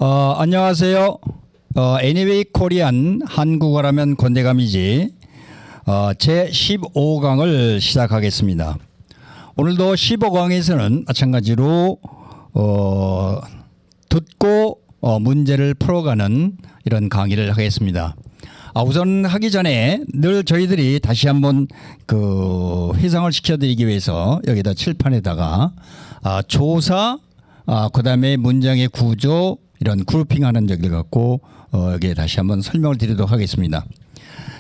안녕하세요. 애니웨이 코리안 한국어라면 권대감이지 제 15강을 시작하겠습니다. 오늘도 15강에서는 마찬가지로 듣고 문제를 풀어가는 이런 강의를 하겠습니다. 우선 하기 전에 늘 저희들이 다시 한번 회상을 시켜드리기 위해서 여기다 칠판에다가 조사, 그다음에 문장의 구조, 이런 그룹핑하는 적을 갖고 여기에 다시 한번 설명을 드리도록 하겠습니다.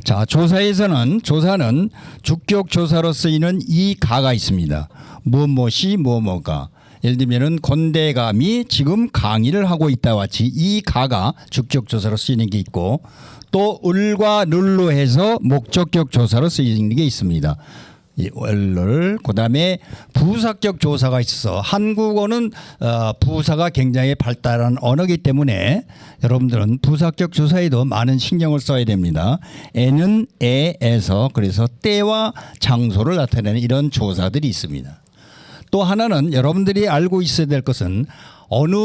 자, 조사는 주격 조사로 쓰이는 이 가가 있습니다. 무엇이 무엇가. 예를 들면은 권대감이 지금 강의를 하고 있다와 같이 이 가가 주격 조사로 쓰이는 게 있고, 또 을과 늘로 해서 목적격 조사로 쓰이는 게 있습니다. 그다음에 부사격 조사가 있어서 한국어는 부사가 굉장히 발달한 언어이기 때문에 여러분들은 부사격 조사에도 많은 신경을 써야 됩니다. 애는 애에서 그래서 때와 장소를 나타내는 이런 조사들이 있습니다. 또 하나는 여러분들이 알고 있어야 될 것은 어느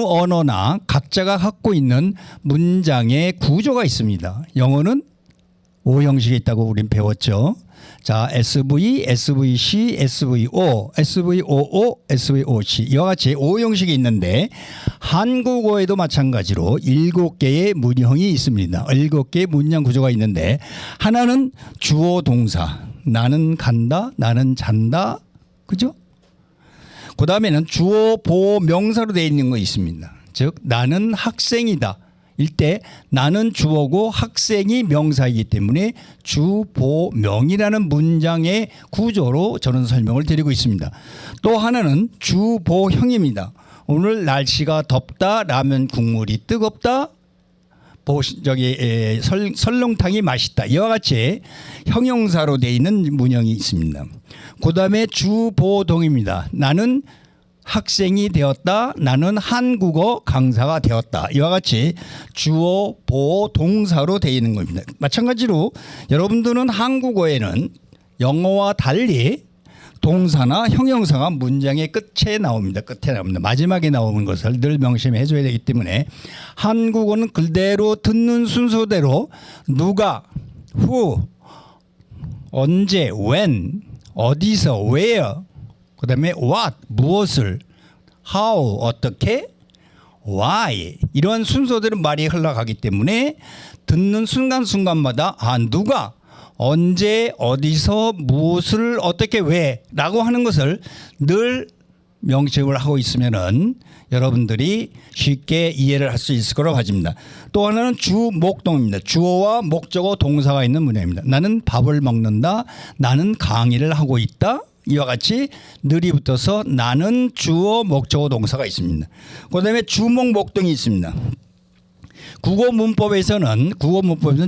언어나 각자가 갖고 있는 문장의 구조가 있습니다. 영어는 O 형식이 있다고 우린 배웠죠. 자, SV, SVC, SVO, SVOO, SVOC 이와 같이 O 형식이 있는데 한국어에도 마찬가지로 7개의 문형이 있습니다. 7개의 문장 구조가 있는데 하나는 주어 동사, 나는 간다, 나는 잔다, 그죠? 그 다음에는 주어 보호 명사로 되어 있는 거 있습니다. 즉 나는 학생이다. 일때 나는 주어고 학생이 명사이기 때문에 주보명이라는 문장의 구조로 저는 설명을 드리고 있습니다. 또 하나는 주보형입니다. 오늘 날씨가 덥다, 라면 국물이 뜨겁다, 설렁탕이 맛있다. 이와 같이 형용사로 되어 있는 문형이 있습니다. 그 다음에 주보동입니다. 나는 학생이 되었다, 나는 한국어 강사가 되었다. 이와 같이 주어, 보호, 동사로 되어 있는 겁니다. 마찬가지로 여러분들은 한국어에는 영어와 달리 동사나 형용사가 문장의 끝에 나옵니다. 마지막에 나오는 것을 늘 명심해 줘야 되기 때문에 한국어는 그대로 듣는 순서대로 누가, who, 언제, when, 어디서, where, 그 다음에 what, 무엇을, how, 어떻게, why 이런 순서대로 말이 흘러가기 때문에 듣는 순간순간마다 누가, 언제, 어디서, 무엇을, 어떻게, 왜 라고 하는 것을 늘 명심을 하고 있으면은 여러분들이 쉽게 이해를 할 수 있을 거라고 봐집니다. 또 하나는 주목동입니다. 주어와 목적어 동사가 있는 문장입니다. 나는 밥을 먹는다, 나는 강의를 하고 있다. 이와 같이 늘이 붙어서 나는 주어 목적어 동사가 있습니다. 그다음에 주목 목동이 있습니다. 국어 문법에서는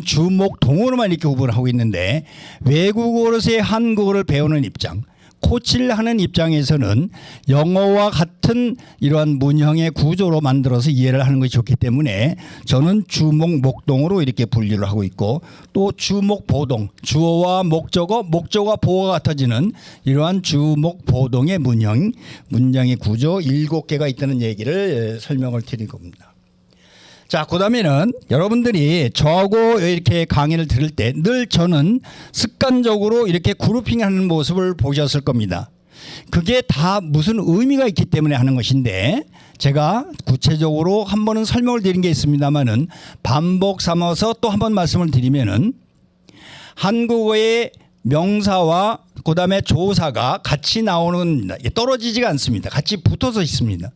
주목 동어로만 이렇게 구분을 하고 있는데 외국어로서의 한국어를 배우는 입장, 코치를 하는 입장에서는 영어와 같은 이러한 문형의 구조로 만들어서 이해를 하는 것이 좋기 때문에 저는 주목 목동으로 이렇게 분류를 하고 있고, 또 주목 보동, 주어와 목적어와 보어가 같아지는 이러한 주목 보동의 문장의 구조 7개가 있다는 얘기를 설명을 드릴 겁니다. 자, 그 다음에는 여러분들이 저하고 이렇게 강의를 들을 때 늘 저는 습관적으로 이렇게 그룹핑하는 모습을 보셨을 겁니다. 그게 다 무슨 의미가 있기 때문에 하는 것인데 제가 구체적으로 한 번은 설명을 드린 게 있습니다만은 반복 삼아서 또 한 번 말씀을 드리면은 한국어의 명사와 그 다음에 조사가 같이 나오는, 떨어지지가 않습니다. 같이 붙어서 있습니다.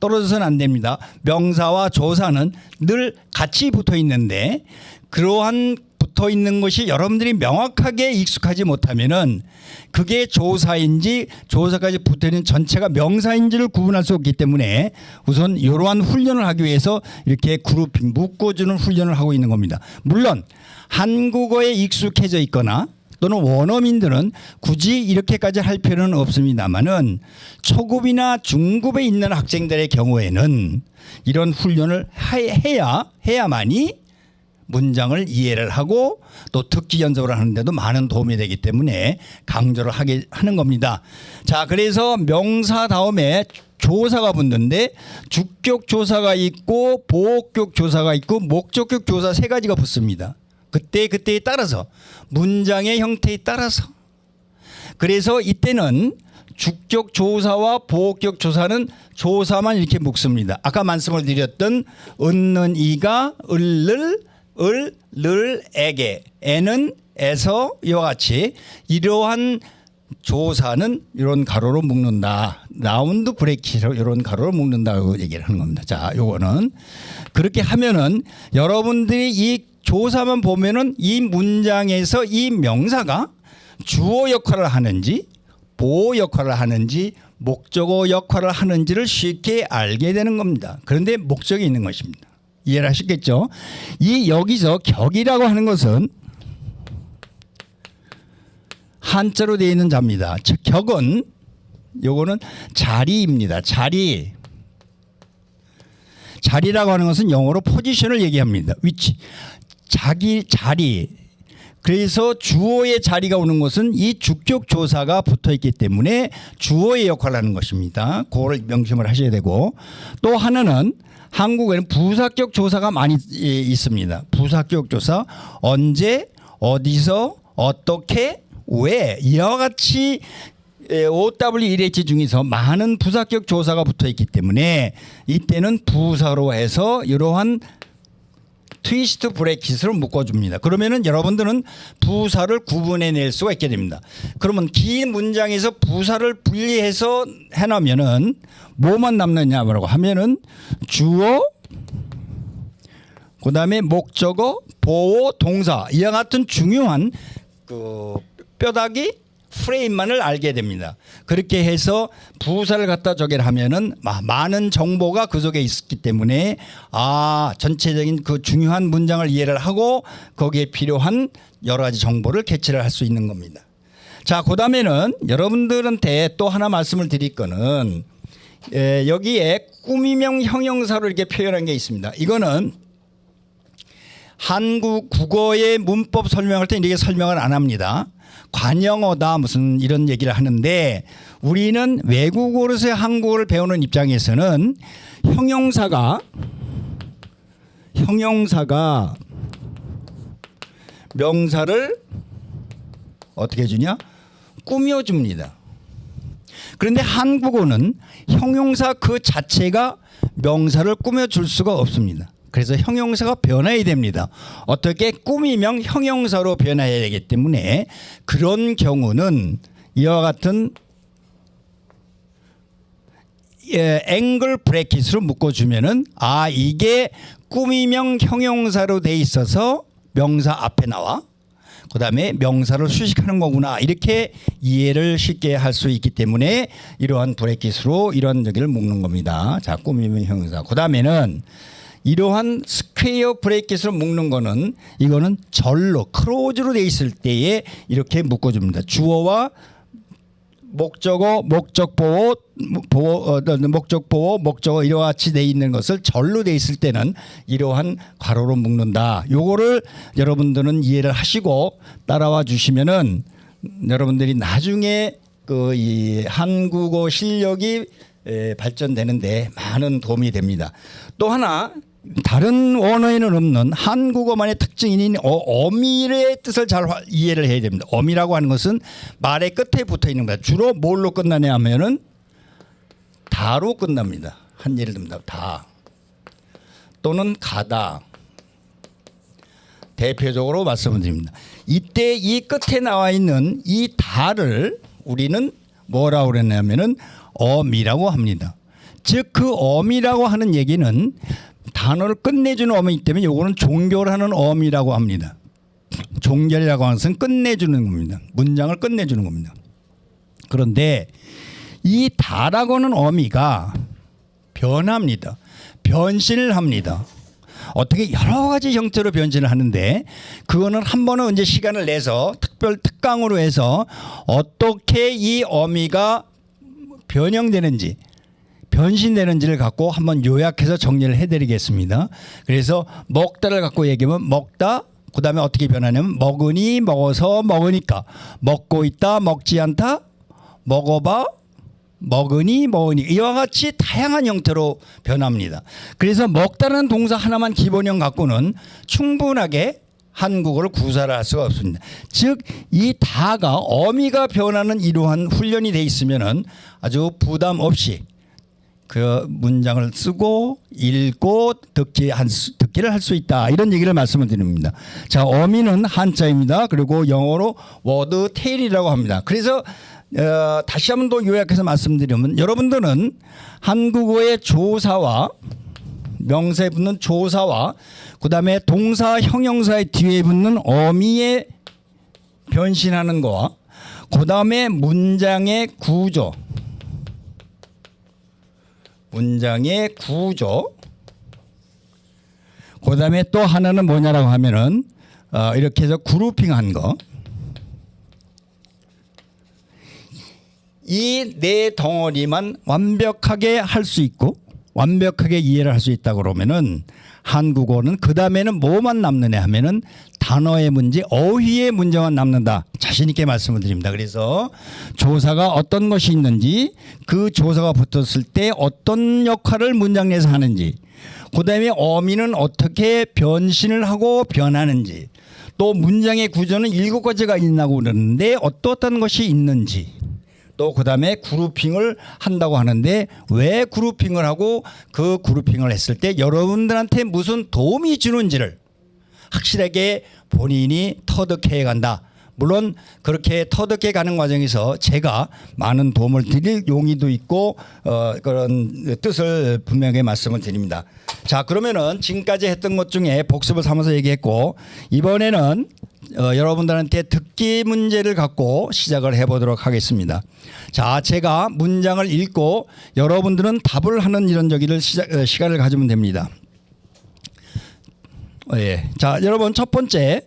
떨어져서는 안 됩니다. 명사와 조사는 늘 같이 붙어 있는데 그러한 붙어 있는 것이 여러분들이 명확하게 익숙하지 못하면은 그게 조사인지 조사까지 붙어 있는 전체가 명사인지를 구분할 수 없기 때문에 우선 이러한 훈련을 하기 위해서 이렇게 그룹핑 묶어주는 훈련을 하고 있는 겁니다. 물론 한국어에 익숙해져 있거나 또는 원어민들은 굳이 이렇게까지 할 필요는 없습니다만은 초급이나 중급에 있는 학생들의 경우에는 이런 훈련을 해야만이 문장을 이해를 하고 또 듣기 연습을 하는데도 많은 도움이 되기 때문에 강조를 하는 겁니다. 자, 그래서 명사 다음에 조사가 붙는데 주격 조사가 있고 보호격 조사가 있고 목적격 조사 세 가지가 붙습니다. 그때에 따라서 문장의 형태에 따라서. 그래서 이때는 주격 조사와 보호격 조사는 조사만 이렇게 묶습니다. 아까 말씀을 드렸던 은는 이가 을 에게 에는 에서 이와 같이 이러한 조사는 이런 가로로 묶는다. 라운드 브레이크로 이런 가로로 묶는다고 얘기를 하는 겁니다. 자, 요거는 그렇게 하면은 여러분들이 이 조사만 보면은 이 문장에서 이 명사가 주어 역할을 하는지 보호 역할을 하는지 목적어 역할을 하는지를 쉽게 알게 되는 겁니다. 그런데 목적이 있는 것입니다. 이해를 하시겠죠? 이 여기서 격이라고 하는 것은 한자로 되어 있는 자입니다. 격은 요거는 자리입니다. 자리라고 하는 것은 영어로 포지션을 얘기합니다. 위치. 자리. 그래서 주어의 자리가 오는 것은 이 주격 조사가 붙어 있기 때문에 주어의 역할을 하는 것입니다. 그걸 명심을 하셔야 되고, 또 하나는 한국에는 부사격 조사가 많이 있습니다. 부사격 조사 언제 어디서 어떻게 왜 이와 같이 OW1H 중에서 많은 부사격 조사가 붙어 있기 때문에 이때는 부사로 해서 이러한 트위스트 브레이킷으로 묶어줍니다. 그러면은 여러분들은 부사를 구분해낼 수가 있게 됩니다. 그러면 긴 문장에서 부사를 분리해서 해놓으면은 뭐만 남느냐고 하면은 주어, 그 다음에 목적어, 보호, 동사 이와 같은 중요한 그 뼈다귀 프레임만을 알게 됩니다. 그렇게 해서 부사를 갖다 저기를 하면은 많은 정보가 그 속에 있기 때문에 전체적인 그 중요한 문장을 이해를 하고 거기에 필요한 여러 가지 정보를 캐치를 할 수 있는 겁니다. 자, 그 다음에는 여러분들한테 또 하나 말씀을 드릴 거는 여기에 꾸미명 형용사로 이렇게 표현한 게 있습니다. 이거는 한국 국어의 문법 설명할 때 이렇게 설명을 안 합니다. 관영어다 무슨 이런 얘기를 하는데 우리는 외국어로서 한국어를 배우는 입장에서는 형용사가 명사를 어떻게 해주냐? 꾸며줍니다. 그런데 한국어는 형용사 그 자체가 명사를 꾸며줄 수가 없습니다. 그래서 형용사가 변해야 됩니다. 어떻게 꾸미면 형용사로 변해야 되기 때문에 그런 경우는 이와 같은 앵글 브래킷으로 묶어주면은 이게 꾸미명 형용사로 돼 있어서 명사 앞에 나와 그 다음에 명사를 수식하는 거구나 이렇게 이해를 쉽게 할 수 있기 때문에 이러한 브래킷으로 이런 저기를 묶는 겁니다. 자, 꾸미명 형용사. 그 다음에는 이러한 스퀘어 브레이킷으로 묶는 거는 이거는 절로 크로즈로 돼 있을 때에 이렇게 묶어줍니다. 주어와 목적어, 목적보호, 목적어 이와 같이 돼 있는 것을 절로 돼 있을 때는 이러한 괄호로 묶는다. 요거를 여러분들은 이해를 하시고 따라와 주시면은 여러분들이 나중에 그 이 한국어 실력이 발전되는데 많은 도움이 됩니다. 또 하나 다른 언어에는 없는 한국어만의 특징인 어미의 뜻을 잘 이해를 해야 됩니다. 어미라고 하는 것은 말의 끝에 붙어 있는 거다. 주로 뭘로 끝나냐 하면은 다로 끝납니다. 한 예를 듭니다. 다 또는 가다. 대표적으로 말씀을 드립니다. 이때 이 끝에 나와 있는 이 다를 우리는 뭐라고 그랬냐면은 어미라고 합니다. 즉 그 어미라고 하는 얘기는 단어를 끝내주는 어미이기 때문에 요거는 종결하는 어미라고 합니다. 종결이라고 하는 것은 끝내주는 겁니다. 문장을 끝내주는 겁니다. 그런데 이 다라고 하는 어미가 변합니다. 변신을 합니다. 어떻게 여러 가지 형태로 변신을 하는데 그거는 한 번은 이제 시간을 내서 특별 특강으로 해서 어떻게 이 어미가 변형되는지 변신되는지를 갖고 한번 요약해서 정리를 해드리겠습니다. 그래서 먹다를 갖고 얘기하면 먹다 그 다음에 어떻게 변하냐면 먹으니 먹어서 먹으니까 먹고 있다 먹지 않다 먹어봐 먹으니 이와 같이 다양한 형태로 변합니다. 그래서 먹다는 동사 하나만 기본형 갖고는 충분하게 한국어를 구사를 할 수가 없습니다. 즉 이 다가 어미가 변하는 이러한 훈련이 돼 있으면은 아주 부담 없이 그 문장을 쓰고 읽고 듣기를 할 수 있다, 이런 얘기를 말씀을 드립니다. 자, 어미는 한자입니다. 그리고 영어로 워드 테일이라고 합니다. 그래서 다시 한번 더 요약해서 말씀드리면, 여러분들은 한국어의 조사와 명사에 붙는 조사와 그다음에 동사 형용사의 뒤에 붙는 어미에 변신하는 거와 그다음에 문장의 구조, 그다음에 또 하나는 뭐냐라고 하면은 이렇게 해서 그룹핑한 거, 이 네 덩어리만 완벽하게 할 수 있고 완벽하게 이해를 할 수 있다 그러면은 한국어는 그 다음에는 뭐만 남느냐 하면은 단어의 문제, 어휘의 문제만 남는다, 자신 있게 말씀을 드립니다. 그래서 조사가 어떤 것이 있는지, 그 조사가 붙었을 때 어떤 역할을 문장 내에서 하는지, 그 다음에 어미는 어떻게 변신을 하고 변하는지, 또 문장의 구조는 7가지가 있다고 그러는데 어떤 것이 있는지, 또 그다음에 그룹핑을 한다고 하는데 왜 그룹핑을 하고 그 그룹핑을 했을 때 여러분들한테 무슨 도움이 주는지를 확실하게 본인이 터득해 간다. 물론 그렇게 터득해 가는 과정에서 제가 많은 도움을 드릴 용의도 있고 그런 뜻을 분명하게 말씀을 드립니다. 자, 그러면은 지금까지 했던 것 중에 복습을 삼아서 얘기했고, 이번에는 여러분들한테 듣기 문제를 갖고 시작을 해보도록 하겠습니다. 자, 제가 문장을 읽고 여러분들은 답을 하는 이런 시간을 가지면 됩니다. 예. 자, 여러분 첫 번째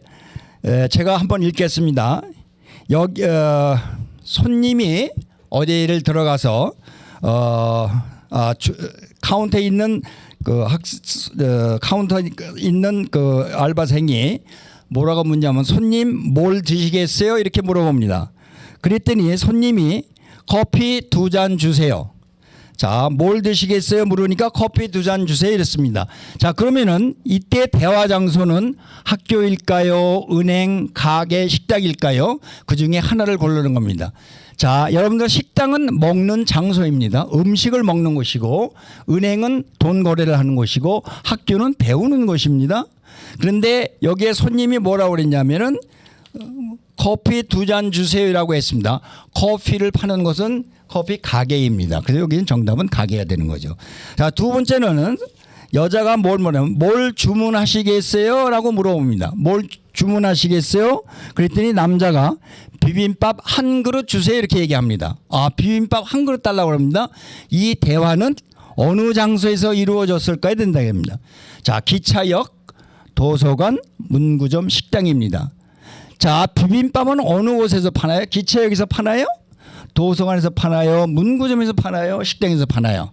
제가 한번 읽겠습니다. 여기 손님이 어디를 들어가서 카운터에 있는 카운터에 있는 그 알바생이 뭐라고 묻냐면 손님 뭘 드시겠어요? 이렇게 물어봅니다. 그랬더니 손님이 커피 2잔 주세요. 자, 뭘 드시겠어요? 물으니까 커피 2잔 주세요 이랬습니다. 자, 그러면은 이때 대화 장소는 학교일까요? 은행, 가게, 식당일까요? 그 중에 하나를 고르는 겁니다. 자, 여러분들 식당은 먹는 장소입니다. 음식을 먹는 곳이고, 은행은 돈 거래를 하는 곳이고, 학교는 배우는 곳입니다. 그런데 여기에 손님이 뭐라고 그랬냐면은 커피 2잔 주세요라고 했습니다. 커피를 파는 것은 커피 가게입니다. 그래서 여기는 정답은 가게가 되는 거죠. 자, 두 번째는 여자가 뭘 주문하시겠어요? 라고 물어봅니다. 뭘 주문하시겠어요? 그랬더니 남자가 비빔밥 한 그릇 주세요 이렇게 얘기합니다. 아, 비빔밥 한 그릇 달라고 합니다. 이 대화는 어느 장소에서 이루어졌을까요? 된다고 합니다. 자, 기차역, 도서관, 문구점, 식당입니다. 자, 비빔밥은 어느 곳에서 파나요? 기차역에서 파나요? 도서관에서 파나요? 문구점에서 파나요? 식당에서 파나요?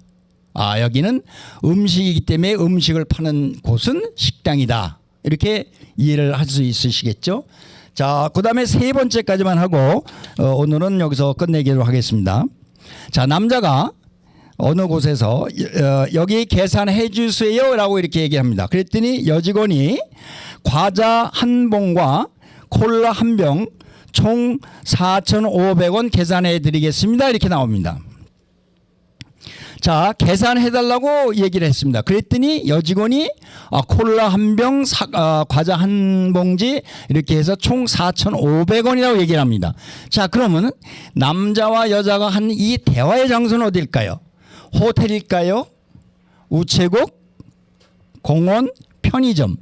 아, 여기는 음식이기 때문에 음식을 파는 곳은 식당이다. 이렇게 이해를 할 수 있으시겠죠? 자, 그 다음에 세 번째까지만 하고 오늘은 여기서 끝내기로 하겠습니다. 자, 남자가 어느 곳에서 여기 계산해 주세요 라고 이렇게 얘기합니다. 그랬더니 여직원이 과자 한 봉과 콜라 한 병 총 4,500원 계산해 드리겠습니다 이렇게 나옵니다. 자, 계산해 달라고 얘기를 했습니다. 그랬더니 여직원이 콜라 한 병, 과자 한 봉지 이렇게 해서 총 4,500원이라고 얘기를 합니다. 자, 그러면 남자와 여자가 한 이 대화의 장소는 어디일까요? 호텔일까요? 우체국, 공원, 편의점.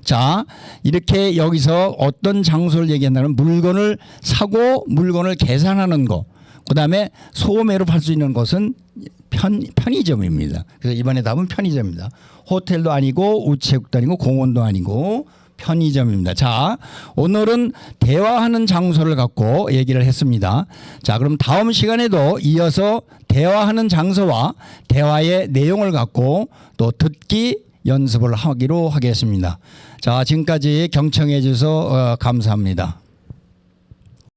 자, 이렇게 여기서 어떤 장소를 얘기한다면 물건을 사고 물건을 계산하는 거, 그 다음에 소매로 팔 수 있는 것은 편의점입니다. 그래서 이번에 답은 편의점입니다. 호텔도 아니고 우체국도 아니고 공원도 아니고 편의점입니다. 자, 오늘은 대화하는 장소를 갖고 얘기를 했습니다. 자, 그럼 다음 시간에도 이어서 대화하는 장소와 대화의 내용을 갖고 또 듣기 연습을 하기로 하겠습니다. 자, 지금까지 경청해 주셔서 감사합니다.